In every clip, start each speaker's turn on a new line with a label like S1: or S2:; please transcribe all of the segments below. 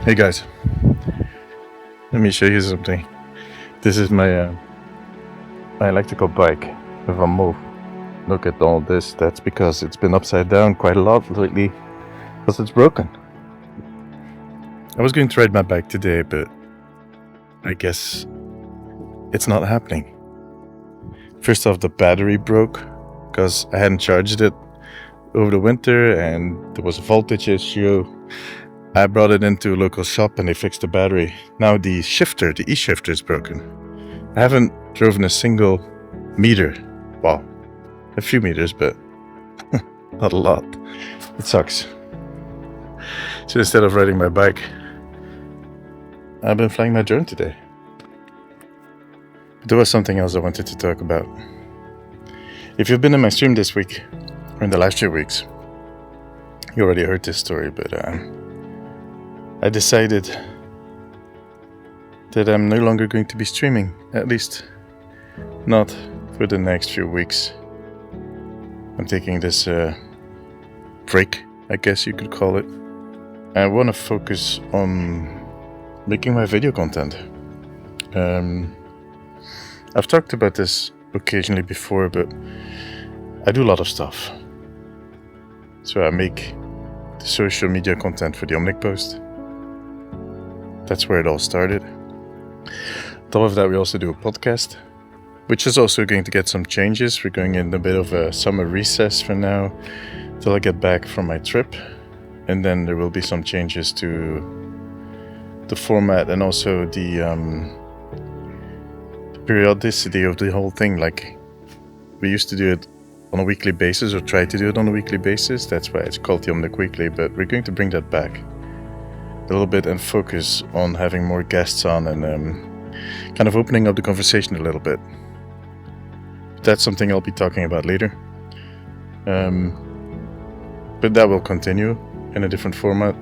S1: Hey guys, let me show you something. This is my electrical bike with a move. Look at all this. That's because it's been upside down quite a lot lately because it's broken. I was going to ride my bike today, but I guess it's not happening. First off, the battery broke because I hadn't charged it over the winter and there was a voltage issue. I brought it into a local shop and they fixed the battery. Now the shifter, the E-shifter is broken. I haven't driven a single meter. Well, a few meters, but not a lot. It sucks. So instead of riding my bike, I've been flying my drone today. There was something else I wanted to talk about. If you've been in my stream this week, or in the last few weeks, you already heard this story, but I decided that I'm no longer going to be streaming, at least not for the next few weeks. I'm taking this break, I guess you could call it. I want to focus on making my video content. I've talked about this occasionally before, but I do a lot of stuff. So I make the social media content for the Omnic post. That's where it all started. On top of that, we also do a podcast, which is also going to get some changes. We're going in a bit of a summer recess for now, till I get back from my trip. And then there will be some changes to the format and also the periodicity of the whole thing. Like, we used to do it on a weekly basis, or try to do it on a weekly basis. That's why it's called the Omnic Weekly, but we're going to bring that back a little bit and focus on having more guests on and kind of opening up the conversation a little bit. That's something I'll be talking about later. But that will continue in a different format.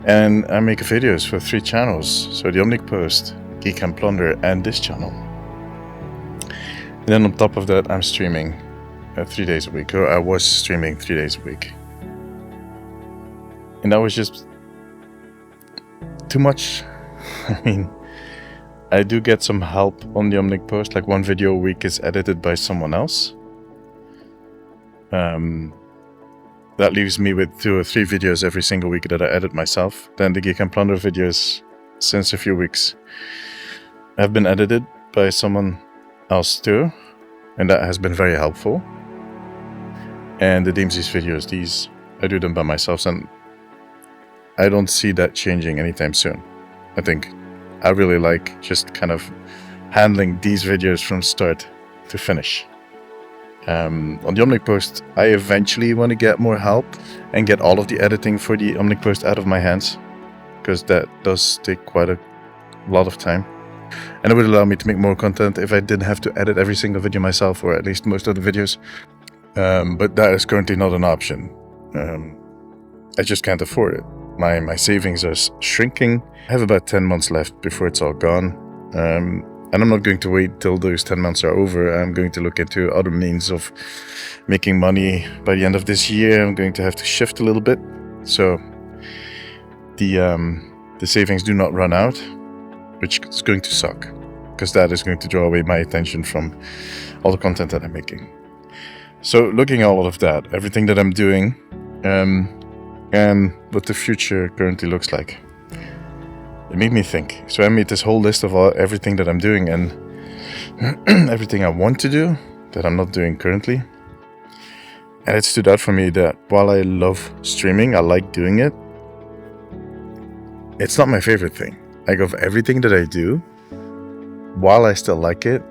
S1: And I make videos for 3 channels. So the Omnic Post, Geek and Plunder, and this channel. And then on top of that, I'm streaming 3 days a week, or I was streaming 3 days a week. And that was just too much. I mean, I do get some help on the Omnic Post, like 1 video a week is edited by someone else. That leaves me with 2 or 3 videos every single week that I edit myself. Then the Geek and Plunder videos, since a few weeks, have been edited by someone else too, and that has been very helpful. And the Deemzies videos, these, I do them by myself, and I don't see that changing anytime soon. I think I really like just kind of handling these videos from start to finish. On the Omnic Post, I eventually want to get more help and get all of the editing for the Omnic Post out of my hands, because that does take quite a lot of time. And it would allow me to make more content if I didn't have to edit every single video myself, or at least most of the videos. But that is currently not an option. I just can't afford it. My savings are shrinking. I have about 10 months left before it's all gone. And I'm not going to wait till those 10 months are over. I'm going to look into other means of making money by the end of this year. I'm going to have to shift a little bit, so the savings do not run out, which is going to suck, because that is going to draw away my attention from all the content that I'm making. So looking at all of that, everything that I'm doing, and what the future currently looks like, it made me think. So I made this whole list of everything that I'm doing and everything I want to do that I'm not doing currently. And it stood out for me that while I love streaming, I like doing it, it's not my favorite thing. Like, of everything that I do, while I still like it,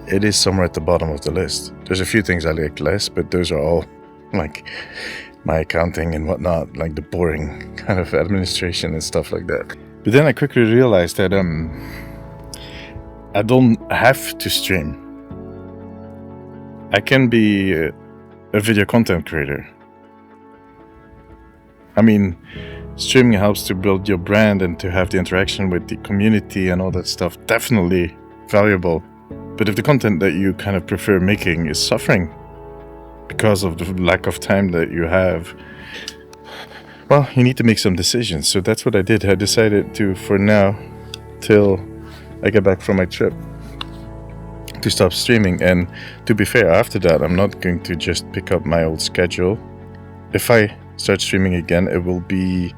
S1: it is somewhere at the bottom of the list. There's a few things I like less, but those are all like my accounting and whatnot, like the boring kind of administration and stuff like that. But then I quickly realized that I don't have to stream. I can be a video content creator. I mean, streaming helps to build your brand and to have the interaction with the community and all that stuff. Definitely valuable. But if the content that you kind of prefer making is suffering because of the lack of time that you have, well, you need to make some decisions. So that's what I did. I decided to, for now, till I get back from my trip, to stop streaming. And to be fair, after that, I'm not going to just pick up my old schedule. If I start streaming again, it will be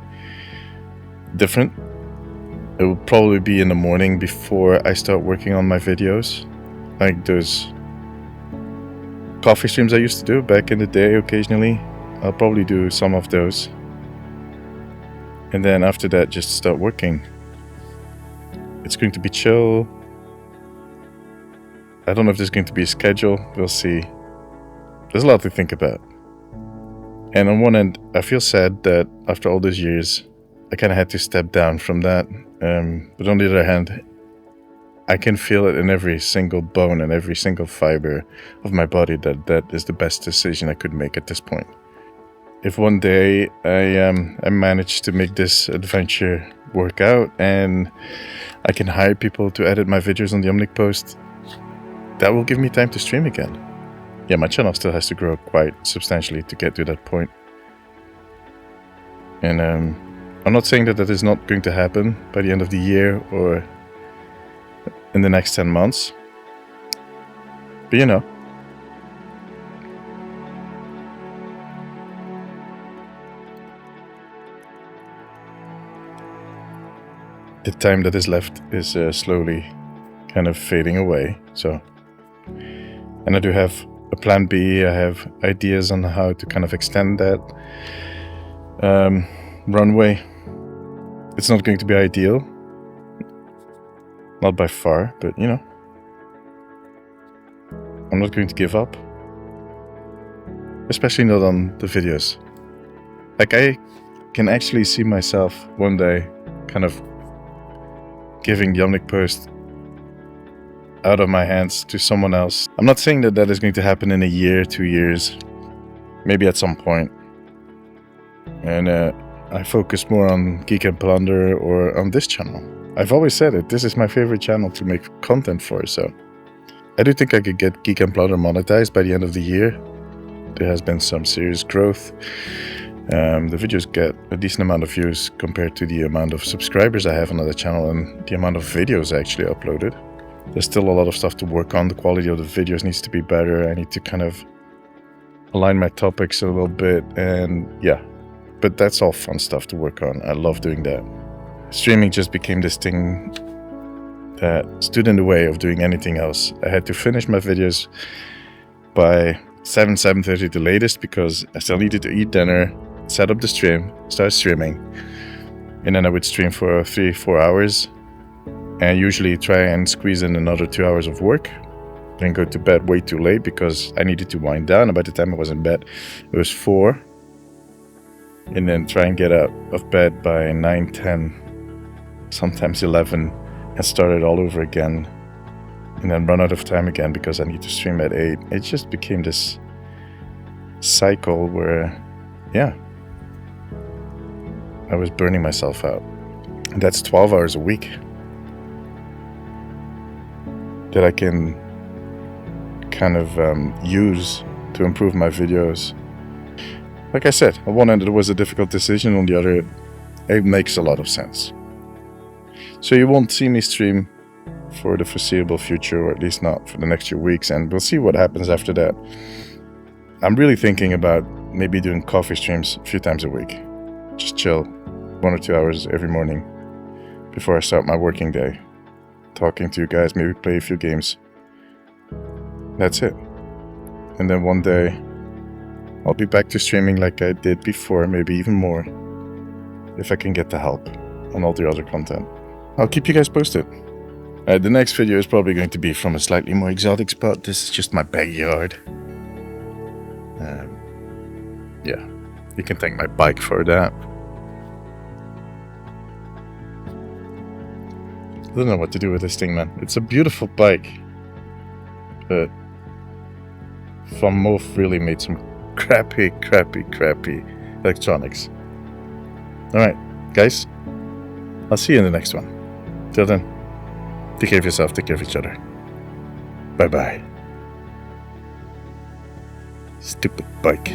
S1: different. It will probably be in the morning before I start working on my videos. Like those coffee streams I used to do back in the day occasionally. I'll probably do some of those. And then after that, just start working. It's going to be chill. I don't know if there's going to be a schedule. We'll see. There's a lot to think about. And on one end, I feel sad that after all those years, I kind of had to step down from that. But on the other hand, I can feel it in every single bone and every single fiber of my body that that is the best decision I could make at this point. If one day I manage to make this adventure work out and I can hire people to edit my videos on the Omnic post, that will give me time to stream again. Yeah, my channel still has to grow quite substantially to get to that point. And I'm not saying that that is not going to happen by the end of the year or in the next 10 months. But you know. The time that is left is slowly kind of fading away. So, and I do have a plan B. I have ideas on how to kind of extend that runway. It's not going to be ideal. Not by far, but you know. I'm not going to give up. Especially not on the videos. Like I can actually see myself one day kind of giving the Omnic post out of my hands to someone else. I'm not saying that that is going to happen in a year, 2 years, maybe at some point. And I focus more on Geek and Plunder or on this channel. I've always said it, this is my favorite channel to make content for, so I do think I could get Geek and Plunder monetized by the end of the year. There has been some serious growth. The videos get a decent amount of views compared to the amount of subscribers I have on the channel and the amount of videos I actually uploaded. There's still a lot of stuff to work on. The quality of the videos needs to be better. I need to kind of align my topics a little bit, and yeah, but that's all fun stuff to work on. I love doing that. Streaming just became this thing that stood in the way of doing anything else. I had to finish my videos by 7:30 the latest because I still needed to eat dinner, set up the stream, start streaming, and then I would stream for 3-4 hours and usually try and squeeze in another 2 hours of work, then go to bed way too late because I needed to wind down, and by the time I was in bed it was 4, and then try and get out of bed by 9, 10, sometimes 11 and start it all over again, and then run out of time again because I need to stream at 8. It just became this cycle where, yeah, I was burning myself out. And that's 12 hours a week that I can kind of use to improve my videos. Like I said, on one end it was a difficult decision, on the other it makes a lot of sense. So you won't see me stream for the foreseeable future, or at least not for the next few weeks, and we'll see what happens after that. I'm really thinking about maybe doing coffee streams a few times a week. Just chill 1 or 2 hours every morning before I start my working day. Talking to you guys, maybe play a few games. That's it. And then one day I'll be back to streaming like I did before, maybe even more, if I can get the help on all the other content. I'll keep you guys posted. The next video is probably going to be from a slightly more exotic spot. This is just my backyard. Yeah, you can thank my bike for that. I don't know what to do with this thing, man. It's a beautiful bike, but Von Moof really made some crappy electronics. Alright, guys, I'll see you in the next one. Till then, take care of yourself, take care of each other. Bye bye. Stupid bike.